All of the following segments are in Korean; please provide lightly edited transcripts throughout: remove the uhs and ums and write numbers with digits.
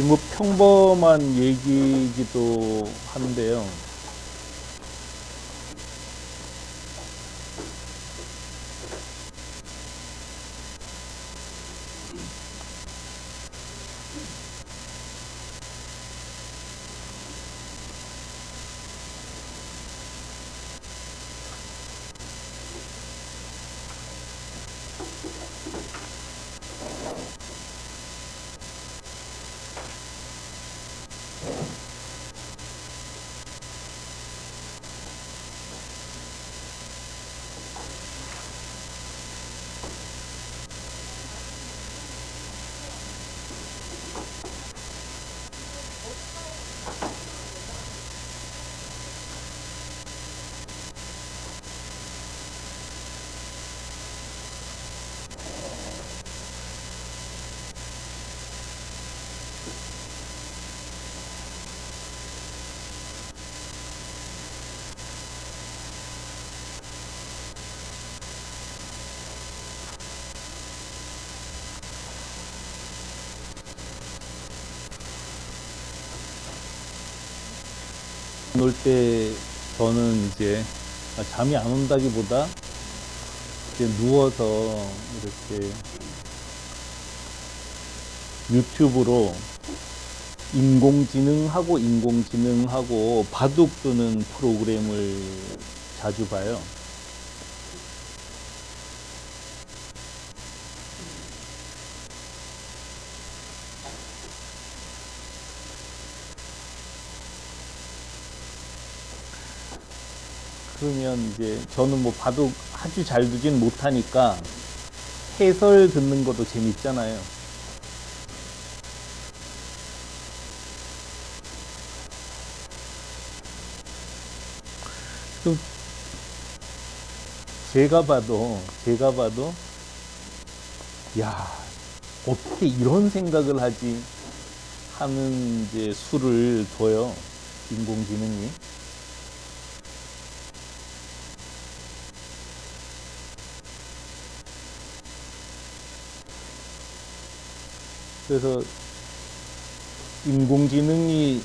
뭐 평범한 얘기이기도 한데요. 놀 때 저는 이제 잠이 안 온다기보다 이제 누워서 이렇게 유튜브로 인공지능하고 바둑 두는 프로그램을 자주 봐요. 그러면 이제 저는 뭐 바둑 아주 잘 두진 못하니까 해설 듣는 것도 재밌잖아요. 또 제가 봐도 야, 어떻게 이런 생각을 하지 하는 이제 수를 둬요. 인공지능이. 그래서 인공지능이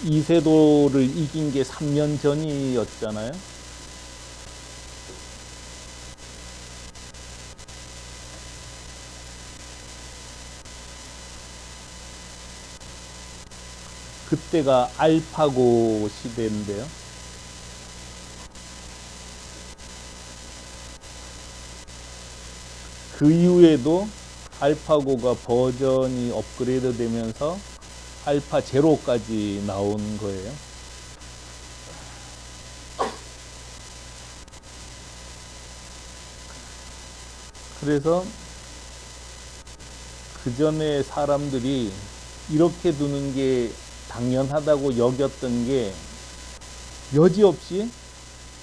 이세돌을 이긴 게 3년 전이었잖아요. 그때가 알파고 시대인데요. 그 이후에도 알파고가 버전이 업그레이드 되면서 알파 제로까지 나온 거예요. 그래서 그 전에 사람들이 이렇게 두는 게 당연하다고 여겼던 게 여지없이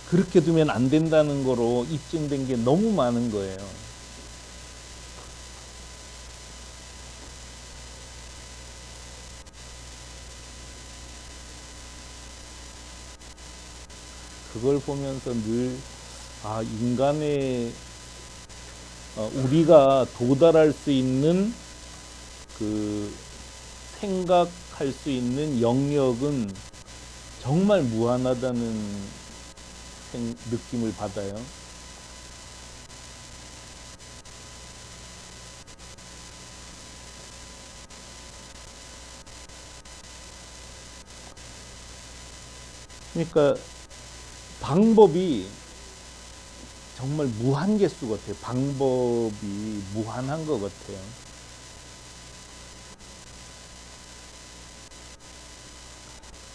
그렇게 두면 안 된다는 거로 입증된 게 너무 많은 거예요. 그걸 보면서 늘, 인간의, 우리가 도달할 수 있는 그 생각할 수 있는 영역은 정말 무한하다는 느낌을 받아요. 그러니까 방법이 정말 무한개수 같아요. 방법이 무한한 것 같아요.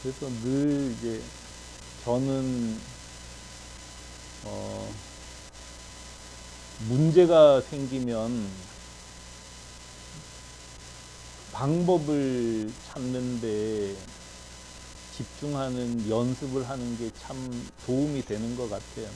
그래서 늘 이제 저는 어, 문제가 생기면 방법을 찾는데 집중하는 연습을 하는 게 참 도움이 되는 것 같아요.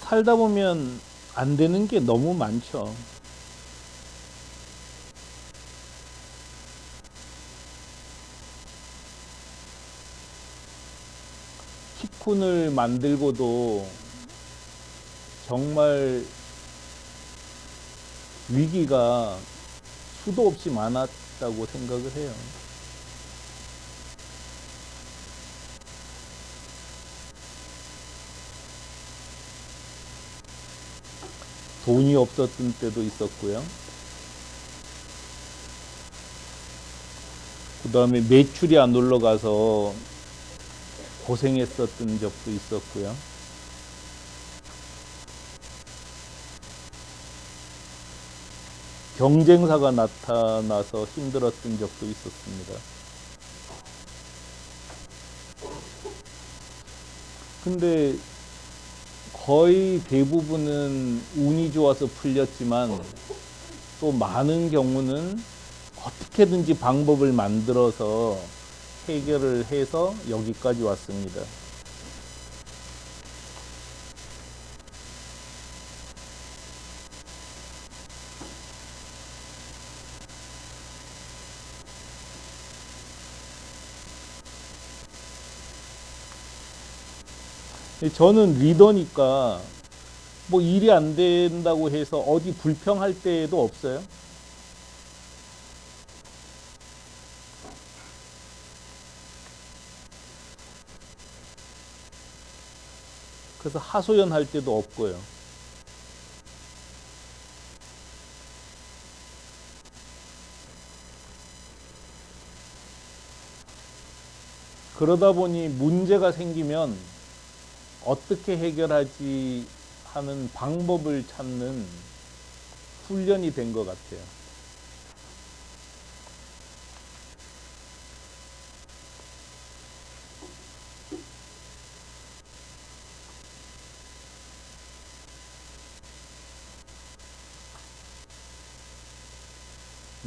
살다 보면 안 되는 게 너무 많죠. 티쿤을 만들고도 정말 위기가 수도 없이 많았다고 생각을 해요. 돈이 없었던 때도 있었고요. 그 다음에 매출이 안 올라가서 고생했었던 적도 있었고요. 경쟁사가 나타나서 힘들었던 적도 있었습니다. 근데 거의 대부분은 운이 좋아서 풀렸지만 또 많은 경우는 어떻게든지 방법을 만들어서 해결을 해서 여기까지 왔습니다. 저는 리더니까 뭐 일이 안 된다고 해서 어디 불평할 때도 없어요. 그래서 하소연할 때도 없고요. 그러다 보니 문제가 생기면 어떻게 해결하지 하는 방법을 찾는 훈련이 된 것 같아요.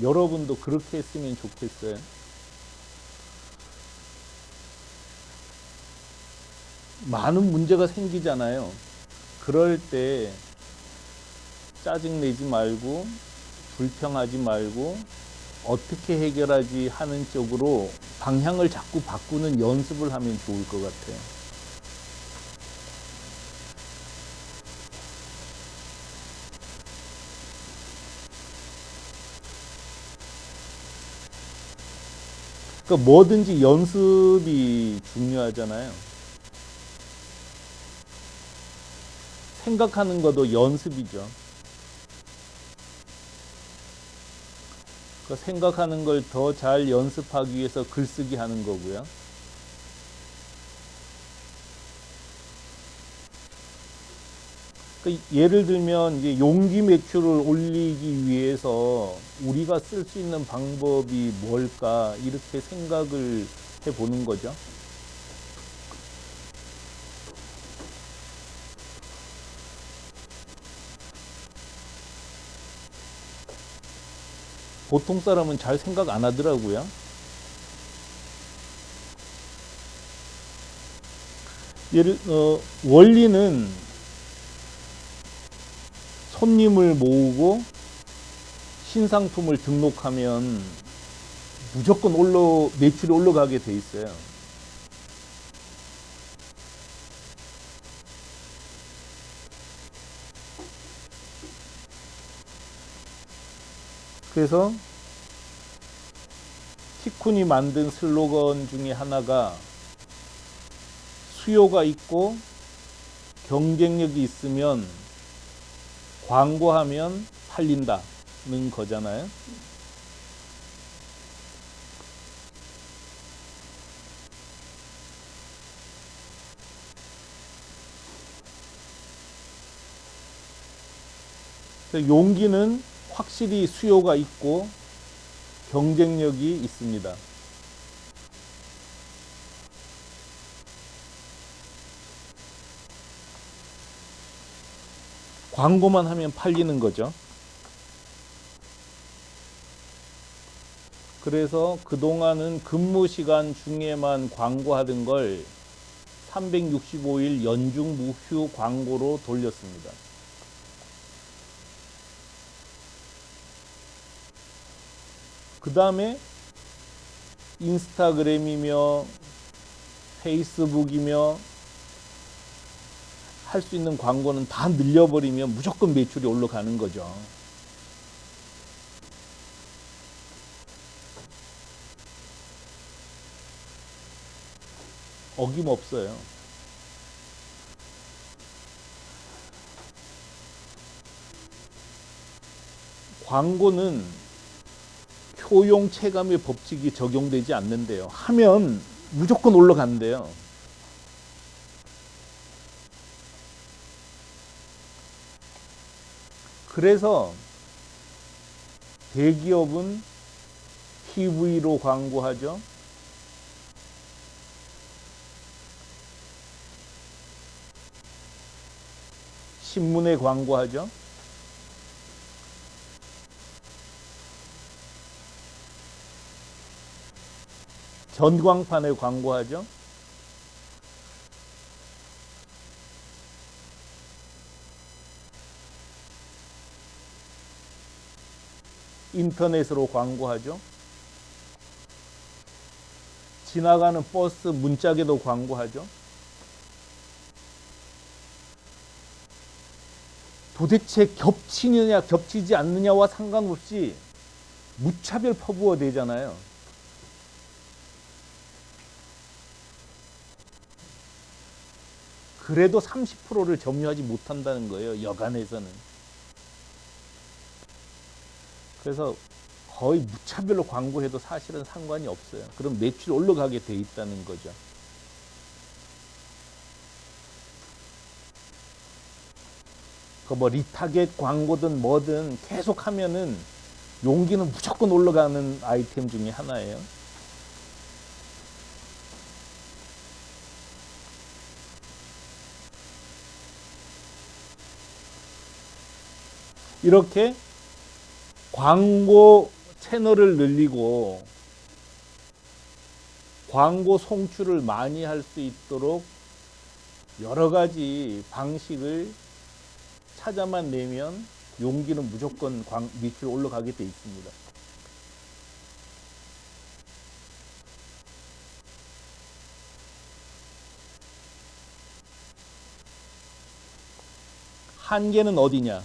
여러분도 그렇게 했으면 좋겠어요. 많은 문제가 생기잖아요. 그럴 때 짜증내지 말고 불평하지 말고 어떻게 해결하지 하는 쪽으로 방향을 자꾸 바꾸는 연습을 하면 좋을 것 같아요. 그러니까 뭐든지 연습이 중요하잖아요. 생각하는 것도 연습이죠. 그 생각하는 걸 더 잘 연습하기 위해서 글쓰기 하는 거고요. 그 예를 들면 이제 용기 매출을 올리기 위해서 우리가 쓸 수 있는 방법이 뭘까 이렇게 생각을 해보는 거죠. 보통 사람은 잘 생각 안 하더라고요. 원리는 손님을 모으고 신상품을 등록하면 무조건 매출이 올라가게 돼 있어요. 그래서 티쿤이 만든 슬로건 중에 하나가 수요가 있고 경쟁력이 있으면 광고하면 팔린다는 거잖아요. 용기는 확실히 수요가 있고 경쟁력이 있습니다. 광고만 하면 팔리는 거죠. 그래서 그동안은 근무 시간 중에만 광고하던 걸 365일 연중 무휴 광고로 돌렸습니다. 그 다음에 인스타그램이며 페이스북이며 할 수 있는 광고는 다 늘려버리면 무조건 매출이 올라가는 거죠. 어김없어요. 광고는 효용 체감의 법칙이 적용되지 않는데요. 하면 무조건 올라간대요. 그래서 대기업은 TV로 광고하죠. 신문에 광고하죠. 전광판에 광고하죠. 인터넷으로 광고하죠. 지나가는 버스 문짝에도 광고하죠. 도대체 겹치느냐 겹치지 않느냐와 상관없이 무차별 퍼부어 되잖아요. 그래도 30%를 점유하지 못한다는 거예요. 여간에서는. 그래서 거의 무차별로 광고해도 사실은 상관이 없어요. 그럼 매출이 올라가게 돼 있다는 거죠. 그 뭐 리타겟 광고든 뭐든 계속 하면은 용기는 무조건 올라가는 아이템 중에 하나예요. 이렇게 광고 채널을 늘리고 광고 송출을 많이 할 수 있도록 여러 가지 방식을 찾아만 내면 용기는 무조건 매출이 올라가게 돼 있습니다. 한계는 어디냐?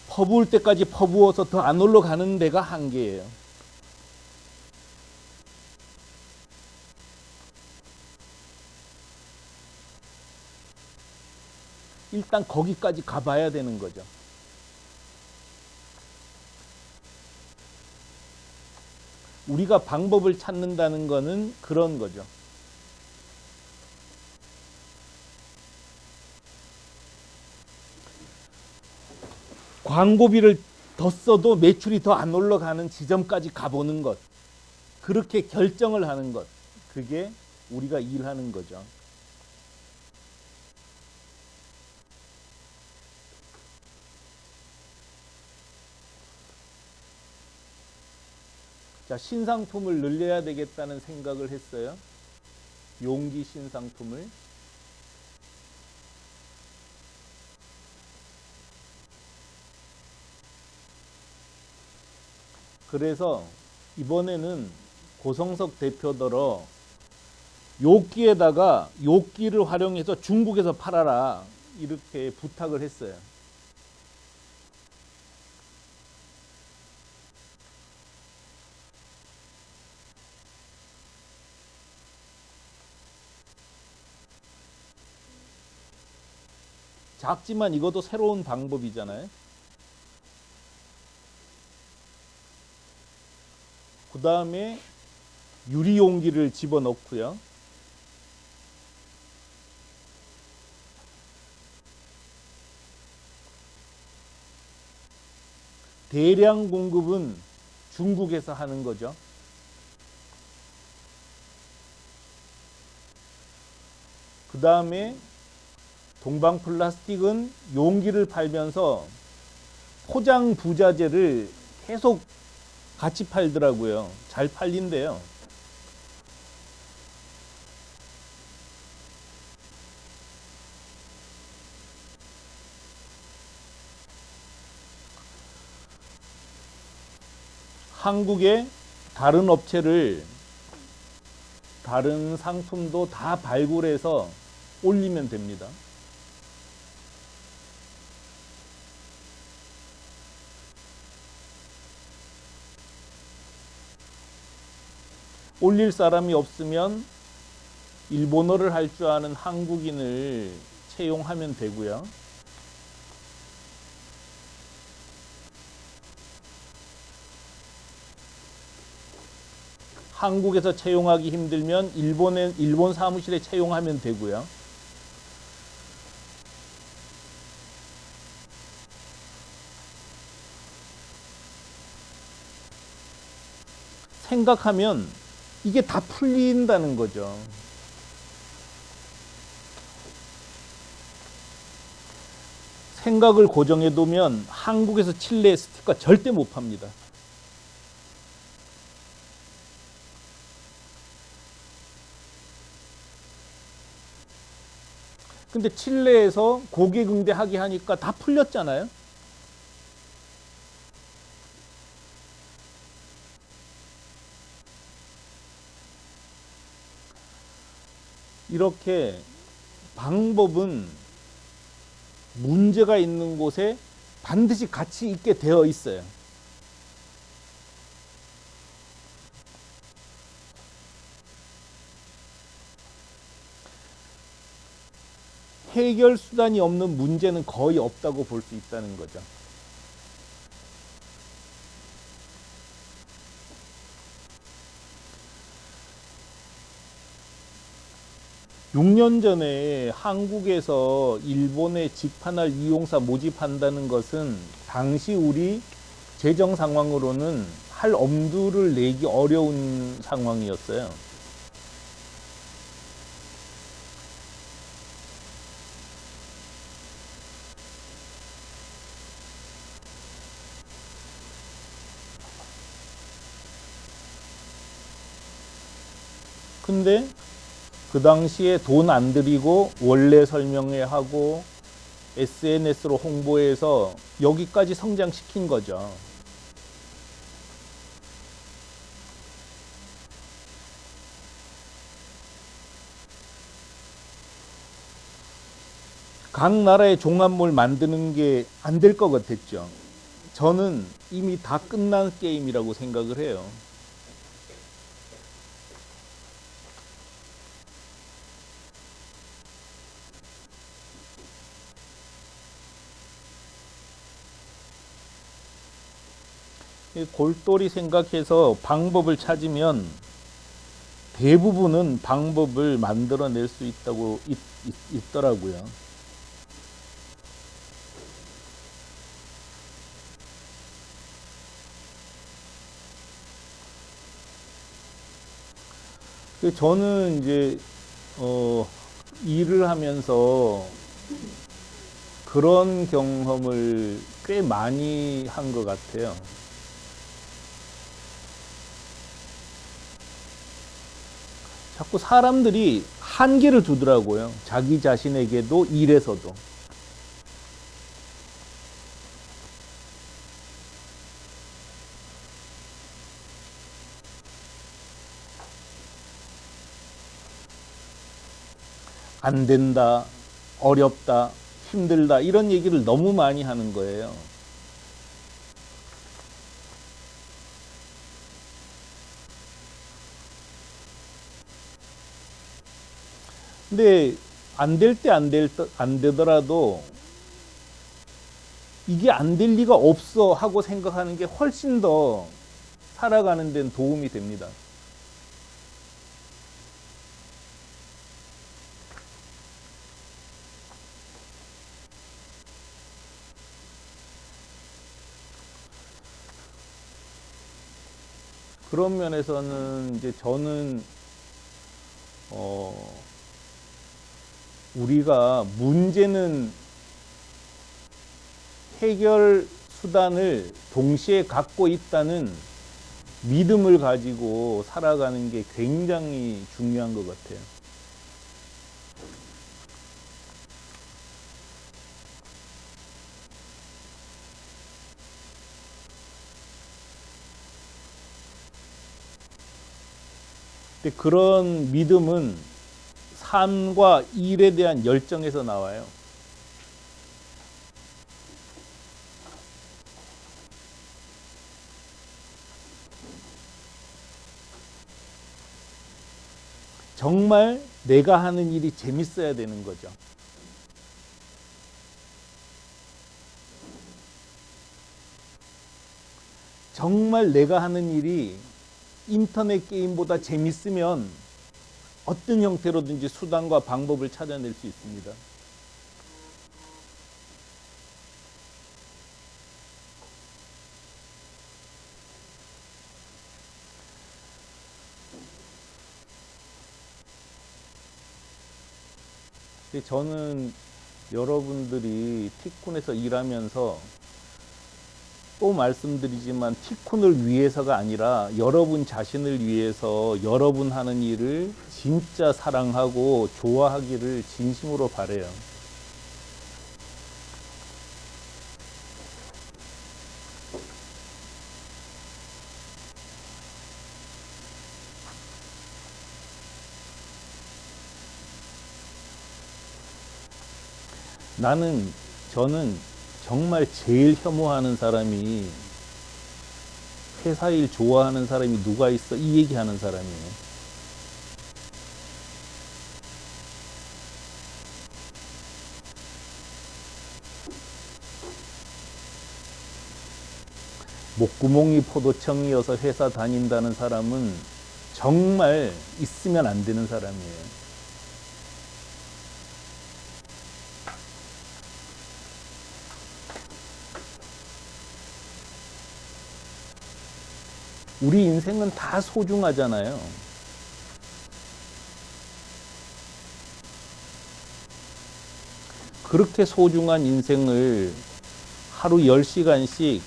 퍼부을 때까지 퍼부어서 더 안 올라가는 데가 한계예요. 일단 거기까지 가봐야 되는 거죠. 우리가 방법을 찾는다는 거는 그런 거죠. 광고비를 더 써도 매출이 더 안 올라가는 지점까지 가보는 것. 그렇게 결정을 하는 것. 그게 우리가 일하는 거죠. 자, 신상품을 늘려야 되겠다는 생각을 했어요. 용기 신상품을. 그래서 이번에는 고성석 대표더러 요끼에다가 요끼를 활용해서 중국에서 팔아라 이렇게 부탁을 했어요. 작지만 이것도 새로운 방법이잖아요. 그 다음에 유리 용기를 집어넣고요. 대량 공급은 중국에서 하는 거죠. 그 다음에 동방 플라스틱은 용기를 팔면서 포장 부자재를 계속 같이 팔더라고요. 잘 팔린대요. 한국의 다른 업체를 다른 상품도 다 발굴해서 올리면 됩니다. 올릴 사람이 없으면 일본어를 할 줄 아는 한국인을 채용하면 되고요. 한국에서 채용하기 힘들면 일본 사무실에 채용하면 되고요. 생각하면 이게 다 풀린다는 거죠. 생각을 고정해 두면 한국에서 칠레 스티커 절대 못 팝니다. 근데 칠레에서 고객응대하게 하니까 다 풀렸잖아요. 이렇게 방법은 문제가 있는 곳에 반드시 같이 있게 되어 있어요. 해결 수단이 없는 문제는 거의 없다고 볼 수 있다는 거죠. (6년) 전에 한국에서 일본의 직판할 이용사 모집한다는 것은 당시 우리 재정 상황으로는 할 엄두를 내기 어려운 상황이었어요. 근데 그 당시에 돈 안 들이고 원래 설명회 하고 SNS로 홍보해서 여기까지 성장시킨 거죠. 각 나라의 종합물 만드는 게 안 될 것 같았죠. 저는 이미 다 끝난 게임이라고 생각을 해요. 골똘히 생각해서 방법을 찾으면 대부분은 방법을 만들어낼 수 있더라고요. 저는 이제 일을 하면서 그런 경험을 꽤 많이 한 것 같아요. 자꾸 사람들이 한계를 두더라고요. 자기 자신에게도 일에서도. 안 된다, 어렵다, 힘들다 이런 얘기를 너무 많이 하는 거예요. 근데 안 될 때 안 되더라도 이게 안 될 리가 없어 하고 생각하는 게 훨씬 더 살아가는 데는 도움이 됩니다. 그런 면에서는 이제 저는 우리가 문제는 해결 수단을 동시에 갖고 있다는 믿음을 가지고 살아가는 게 굉장히 중요한 것 같아요. 근데 그런 믿음은 삶과 일에 대한 열정에서 나와요. 정말 내가 하는 일이 재밌어야 되는 거죠. 정말 내가 하는 일이 인터넷 게임보다 재밌으면 어떤 형태로든지 수단과 방법을 찾아낼 수 있습니다. 저는 여러분들이 티쿤에서 일하면서 또 말씀드리지만 티쿤을 위해서가 아니라 여러분 자신을 위해서 여러분 하는 일을 진짜 사랑하고 좋아하기를 진심으로 바라요. 저는 정말 제일 혐오하는 사람이 회사 일 좋아하는 사람이 누가 있어? 이 얘기하는 사람이에요. 목구멍이 포도청이어서 회사 다닌다는 사람은 정말 있으면 안 되는 사람이에요. 우리 인생은 다 소중하잖아요. 그렇게 소중한 인생을 하루 10시간씩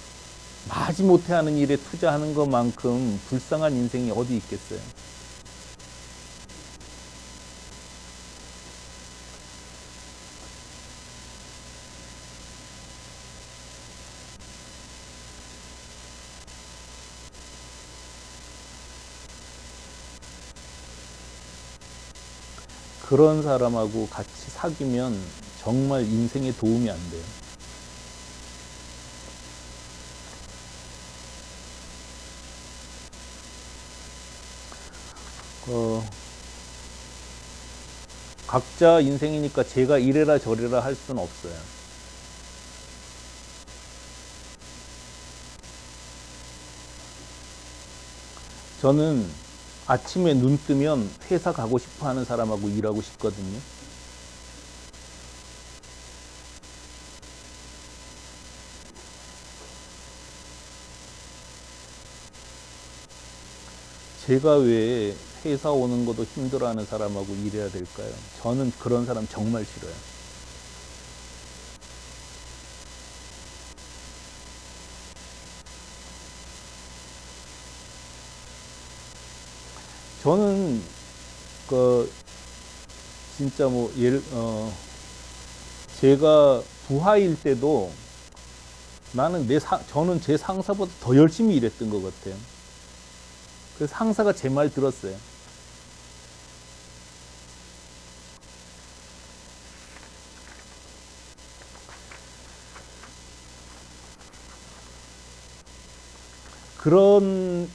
마지못해 하는 일에 투자하는 것만큼 불쌍한 인생이 어디 있겠어요. 그런 사람하고 같이 사귀면 정말 인생에 도움이 안 돼요. 각자 인생이니까 제가 이래라 저래라 할 수는 없어요. 저는 아침에 눈 뜨면 회사 가고 싶어 하는 사람하고 일하고 싶거든요. 제가 왜 회사 오는 것도 힘들어하는 사람하고 일해야 될까요? 저는 그런 사람 정말 싫어요. 저는 진짜 제가 부하일 때도 저는 제 상사보다 더 열심히 일했던 것 같아요. 그래서 상사가 제 말 들었어요.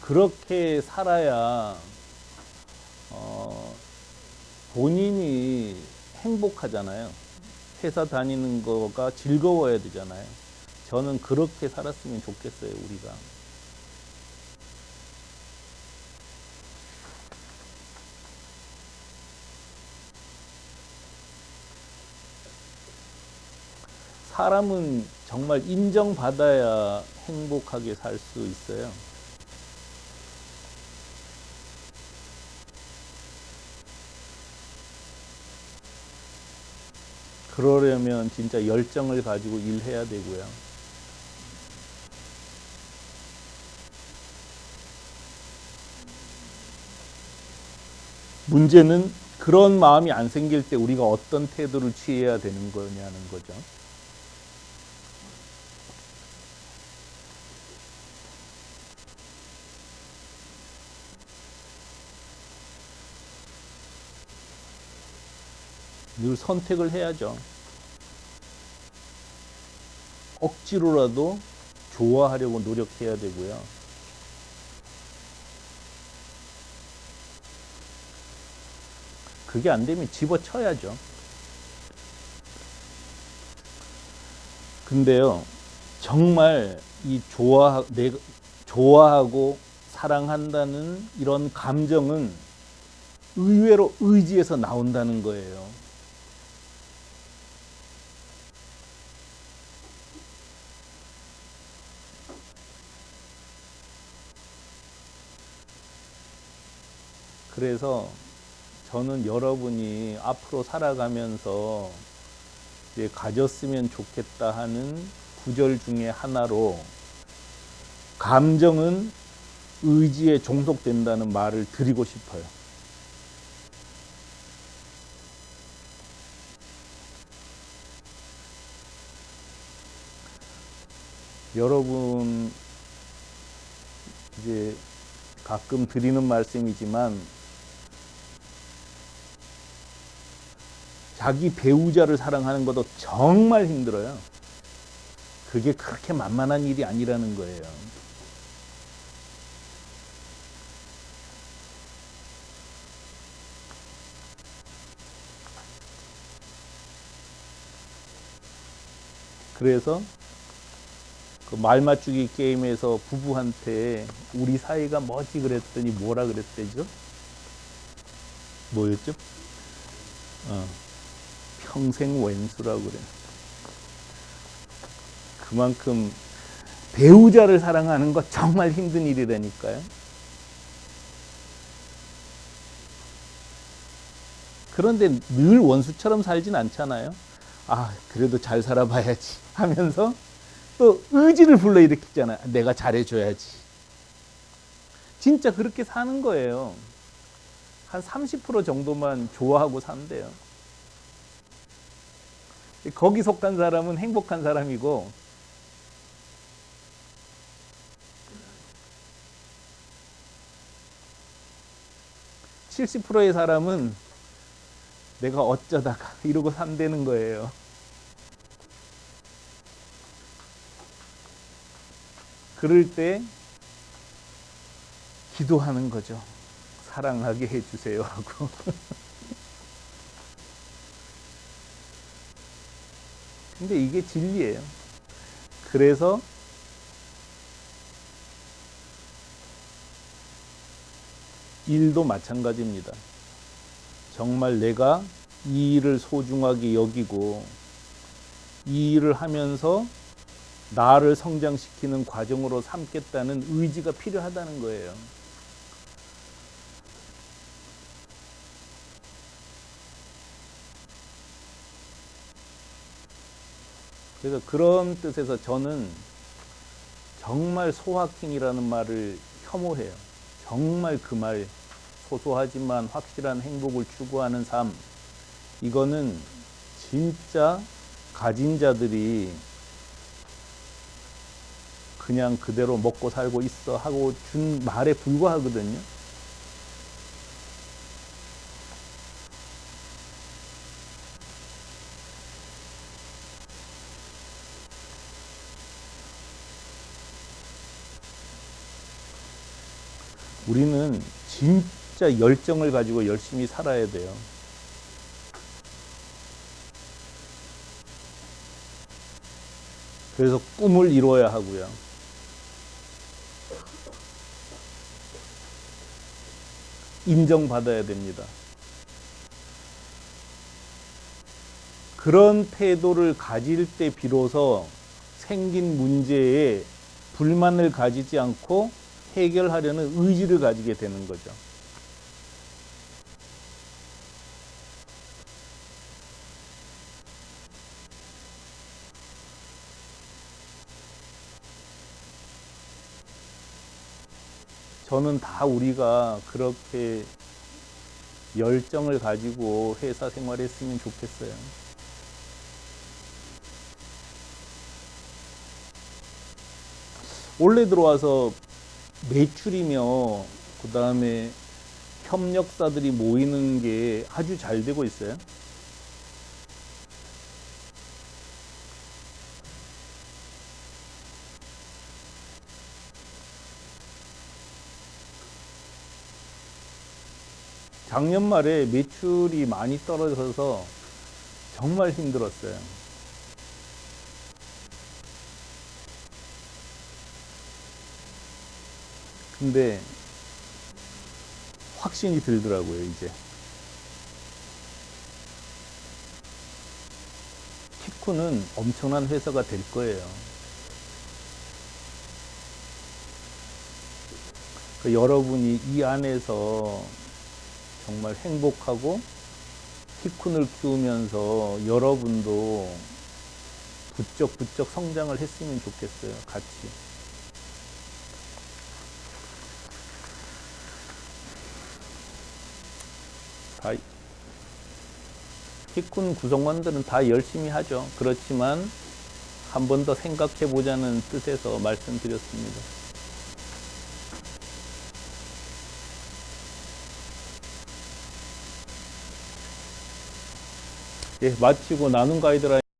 그렇게 살아야 본인이 행복하잖아요. 회사 다니는 거가 즐거워야 되잖아요. 저는 그렇게 살았으면 좋겠어요, 우리가. 사람은 정말 인정받아야 행복하게 살 수 있어요. 그러려면 진짜 열정을 가지고 일해야 되고요. 문제는 그런 마음이 안 생길 때 우리가 어떤 태도를 취해야 되는 거냐는 거죠. 늘 선택을 해야죠. 억지로라도 좋아하려고 노력해야 되고요. 그게 안 되면 집어쳐야죠. 근데요, 정말 이 내가 좋아하고 사랑한다는 이런 감정은 의외로 의지에서 나온다는 거예요. 그래서 저는 여러분이 앞으로 살아가면서 이제 가졌으면 좋겠다 하는 구절 중에 하나로 감정은 의지에 종속된다는 말을 드리고 싶어요. 여러분 이제 가끔 드리는 말씀이지만 자기 배우자를 사랑하는 것도 정말 힘들어요. 그게 그렇게 만만한 일이 아니라는 거예요. 그래서 그 말맞추기 게임에서 부부한테 우리 사이가 뭐지 그랬더니 뭐라 그랬대죠? 뭐였죠? 평생 왼수라고 그래. 그만큼 배우자를 사랑하는 거 정말 힘든 일이라니까요. 그런데 늘 원수처럼 살진 않잖아요. 아, 그래도 잘 살아봐야지 하면서 또 의지를 불러일으키잖아요. 내가 잘해줘야지. 진짜 그렇게 사는 거예요. 한 30% 정도만 좋아하고 산대요. 거기 속한 사람은 행복한 사람이고, 70%의 사람은 내가 어쩌다가 이러고 산다는 거예요. 그럴 때 기도하는 거죠. 사랑하게 해주세요 하고. 근데 이게 진리예요. 그래서 일도 마찬가지입니다. 정말 내가 이 일을 소중하게 여기고 이 일을 하면서 나를 성장시키는 과정으로 삼겠다는 의지가 필요하다는 거예요. 그래서 그런 뜻에서 저는 정말 소확행이라는 말을 혐오해요. 정말 그 말, 소소하지만 확실한 행복을 추구하는 삶, 이거는 진짜 가진 자들이 그냥 그대로 먹고 살고 있어 하고 준 말에 불과하거든요. 우리는 진짜 열정을 가지고 열심히 살아야 돼요. 그래서 꿈을 이루어야 하고요. 인정받아야 됩니다. 그런 태도를 가질 때 비로소 생긴 문제에 불만을 가지지 않고 해결하려는 의지를 가지게 되는 거죠. 저는 다 우리가 그렇게 열정을 가지고 회사 생활했으면 좋겠어요. 올해 들어와서 매출이며 그 다음에 협력사들이 모이는 게 아주 잘 되고 있어요. 작년 말에 매출이 많이 떨어져서 정말 힘들었어요. 근데 확신이 들더라고요, 이제. 티쿠는 엄청난 회사가 될 거예요. 여러분이 이 안에서 정말 행복하고 티쿤을 키우면서 여러분도 부쩍부쩍 성장을 했으면 좋겠어요, 같이. 티쿤 구성원들은 다 열심히 하죠. 그렇지만 한 번 더 생각해 보자는 뜻에서 말씀드렸습니다. 예, 마치고 나눔 가이드라인